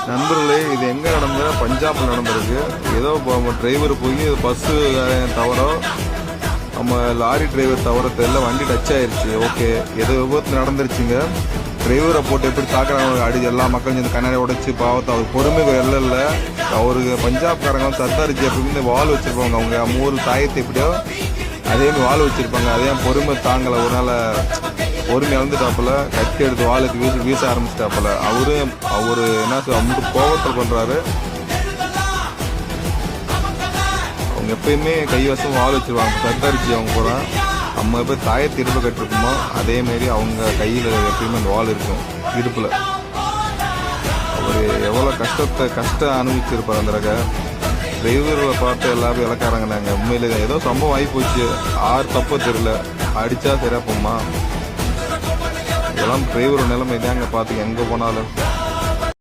நண்பர்களே, இது எங்கே நடந்த? பஞ்சாபில் நடந்திருக்கு. ஏதோ டிரைவர் போய் பஸ்ஸு தவறோ நம்ம லாரி டிரைவர் தவற தெரியல, வண்டி டச் ஆயிடுச்சு. ஓகே, ஏதோ விபத்து நடந்துருச்சுங்க. டிரைவரை போட்டு எப்படி தாக்குறாங்க, அடி எல்லா மக்களும் இந்த கண்ணாடி உடைச்சி பாவத்தை. அவர் பொறுமை இல்லை. அவருக்கு பஞ்சாப்காரங்க சர்தாரிஜி எப்படின்னு வால் வச்சுருப்பாங்க. அவங்க ஊர் தாயத்தை எப்படியோ அதேமாதிரி வால் வச்சுருப்பாங்க. அதே பொறுமை தாங்கலை. ஒரு நாள் பொறுமை இழந்துட்டாப்புல, கட்டி எடுத்து வாளுக்கு வீச ஆரம்பிச்சிட்டாப்புல. அவரு என்ன அவங்க கோபத்தில் பண்ணுறாரு. அவங்க எப்பயுமே கைவசம் வால் வச்சுருவாங்க. சர்தாரிஜி அவங்க கூட நம்ம எப்போ தாயத்தை இடுப்பு கட்டிருக்கோமோ அதேமாரி அவங்க கையில் எப்பயுமே அந்த வால் இருக்கும் இடுப்பில். அவர் எவ்வளோ கஷ்டம் அனுபவிச்சிருப்பார். அந்த ரக டிரைவர்களை பார்த்து எல்லாரும் இலக்காரங்கனாங்க. உண்மையிலே ஏதோ சம்பவம் ஆகி போச்சு. தப்போ தெரியல, அடித்தா சரியா போமா. இதெல்லாம் டிரைவர் நிலைமை தாங்க. பார்த்து எங்கே போனாலும்